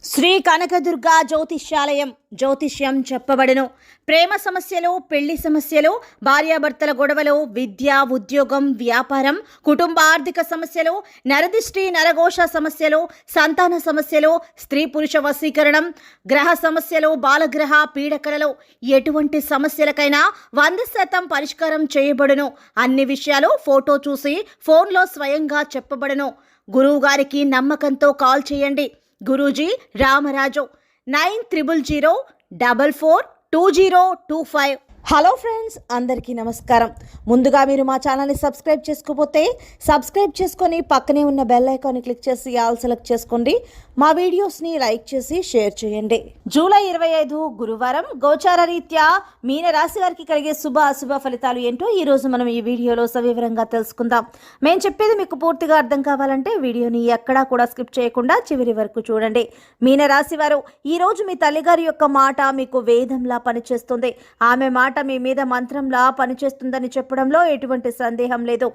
శ్రీ కనకదుర్గ జ్యోతిష్యాలయం జ్యోతిష్యం చెప్పబడును. ప్రేమ సమస్యలు, పెళ్లి సమస్యలు, భార్యాభర్తల గొడవలు, విద్య, ఉద్యోగం, వ్యాపారం, కుటుంబ ఆర్థిక సమస్యలు, నరదిష్టి, నరఘోష సమస్యలు, సంతాన సమస్యలు, స్త్రీ పురుష వశీకరణం, గ్రహ సమస్యలు, బాలగ్రహ పీడకలలో ఎటువంటి సమస్యలకైనా 100% పరిష్కారం చేయబడును. అన్ని విషయాలు ఫోటో చూసి ఫోన్లో స్వయంగా చెప్పబడును. గురువు గారికి నమ్మకంతో కాల్ చేయండి. గురూజీ రామరాజు 9000442025. హలో ఫ్రెండ్స్, అందరికీ నమస్కారం. ముందుగా మీరు మా ఛానల్ని సబ్స్క్రైబ్ చేసుకోకపోతే సబ్స్క్రైబ్ చేసుకొని పక్కనే ఉన్న బెల్ ఐకాన్ని క్లిక్ చేసి ఆల్ సెలెక్ట్ చేసుకోండి. మా వీడియోస్ని లైక్ చేసి షేర్ చేయండి. జూలై 25 గురువారం గోచార రీత్యా మీన రాశి వారికి కలిగే శుభ అశుభ ఫలితాలు ఏంటో ఈరోజు మనం ఈ వీడియోలో సవివరంగా తెలుసుకుందాం. మేము చెప్పేది మీకు పూర్తిగా అర్థం కావాలంటే వీడియోని ఎక్కడా కూడా స్కిప్ చేయకుండా చివరి వరకు చూడండి. మీన రాశి వారు ఈరోజు మీ తల్లిగారి యొక్క మాట మీకు వేదంలా పనిచేస్తుంది. ఆమె మాట మీ మీద మంత్రంలా పనిచేస్తుందని చెప్పడంలో ఎటువంటి సందేహం లేదు.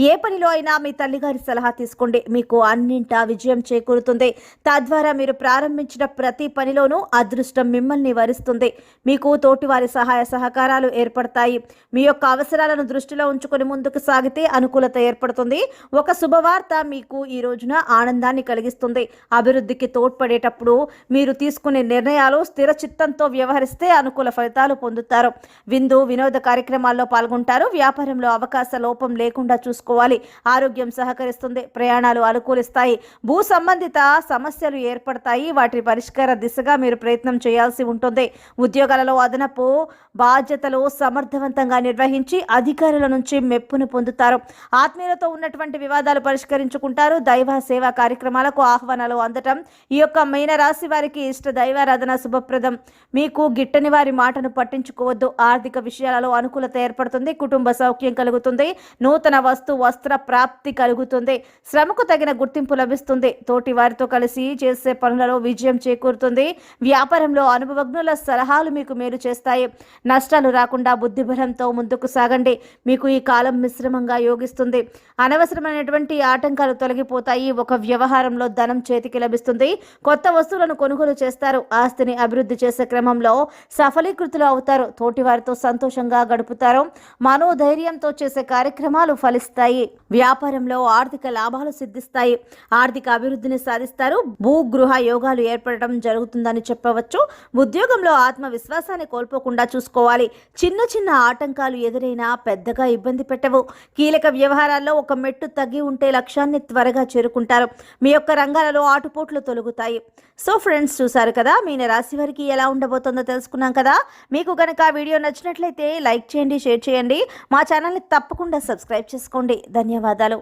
ఏ పనిలో అయినా మీ తల్లిగారి సలహా తీసుకోండి, మీకు అన్నింటా విజయం చేకూరుతుంది. తద్వారా మీరు ప్రారంభించిన ప్రతి పనిలోనూ అదృష్టం మిమ్మల్ని వరిస్తుంది. మీకు తోటివారి సహాయ సహకారాలు ఏర్పడతాయి. మీ యొక్క అవసరాలను దృష్టిలో ఉంచుకొని ముందుకు సాగితే అనుకూలత ఏర్పడుతుంది. ఒక శుభవార్త మీకు ఈ రోజున ఆనందాన్ని కలిగిస్తుంది. అభివృద్ధికి తోడ్పడేటప్పుడు మీరు తీసుకునే నిర్ణయాలు స్థిర చిత్తంతో వ్యవహరిస్తే అనుకూల ఫలితాలు పొందుతారు. విందు వినోద కార్యక్రమాల్లో పాల్గొంటారు. వ్యాపారంలో అవకాశ లోపం లేకుండా చూసుకోవాలి. ఆరోగ్యం సహకరిస్తుంది. ప్రయాణాలు అనుకూలిస్తాయి. భూ సంబంధిత సమస్యలు ఏర్పడతాయి. వాటి పరిష్కార దిశగా మీరు ప్రయత్నం చేయాల్సి ఉంటుంది. ఉద్యోగాలలో అదనపు బాధ్యతలు సమర్థవంతంగా నిర్వహించి అధికారుల నుంచి మెప్పును పొందుతారు. ఆత్మీయులతో ఉన్నటువంటి వివాదాలు పరిష్కరించుకుంటారు. దైవ సేవా కార్యక్రమాలకు ఆహ్వానాలు అందటం ఈ యొక్క మీన రాశి వారికి ఇష్ట దైవారాధన శుభప్రదం. మీకు గిట్టని వారి మాటను పట్టించుకోవద్దు. ఆర్థిక విషయాలలో అనుకూలత ఏర్పడుతుంది. కుటుంబ సౌఖ్యం కలుగుతుంది. నూతన వస్త్ర ప్రాప్తి కలుగుతుంది. శ్రమకు తగిన గుర్తింపు లభిస్తుంది. తోటి వారితో కలిసి చేసే పనులలో విజయం చేకూరుతుంది. వ్యాపారంలో అనుభవజ్ఞుల సలహాలు మీకు మేలు చేస్తాయి. నష్టాలు రాకుండా బుద్ధిబలంతో ముందుకు సాగండి. మీకు ఈ కాలం మిశ్రమంగా యోగిస్తుంది. అనవసరమైనటువంటి ఆటంకాలు తొలగిపోతాయి. ఒక వ్యవహారంలో ధనం చేతికి లభిస్తుంది. కొత్త వస్తువులను కొనుగోలు చేస్తారు. ఆస్తిని అభివృద్ధి చేసే క్రమంలో సఫలీకృతులు అవుతారు. తోటి వారితో సంతోషంగా గడుపుతారు. మనోధైర్యంతో చేసే కార్యక్రమాలు ఫలిస్తాయి. వ్యాపారంలో ఆర్థిక లాభాలు సిద్ధిస్తాయి. ఆర్థిక అభివృద్ధిని సాధిస్తారు. భూగృహ యోగాలు ఏర్పడటం జరుగుతుందని చెప్పవచ్చు. ఉద్యోగంలో ఆత్మవిశ్వాసాన్ని కోల్పోకుండా చూసుకోవాలి. చిన్న చిన్న ఆటంకాలు ఎదురైనా పెద్దగా ఇబ్బంది పెట్టవు. కీలక వ్యవహారాల్లో ఒక మెట్టు తగ్గి ఉంటే లక్ష్యాన్ని త్వరగా చేరుకుంటారు. మీ యొక్క రంగాలలో ఆటుపోట్లు తొలగుతాయి. సో ఫ్రెండ్స్, చూసారు కదా మీన రాశి వారికి ఎలా ఉండబోతుందో తెలుసుకున్నాం కదా. మీకు కనుక వీడియో నచ్చినట్లయితే లైక్ చేయండి, షేర్ చేయండి. మా ఛానల్ని తప్పకుండా సబ్స్క్రైబ్ చేసుకోండి. ధన్యవాదాలు.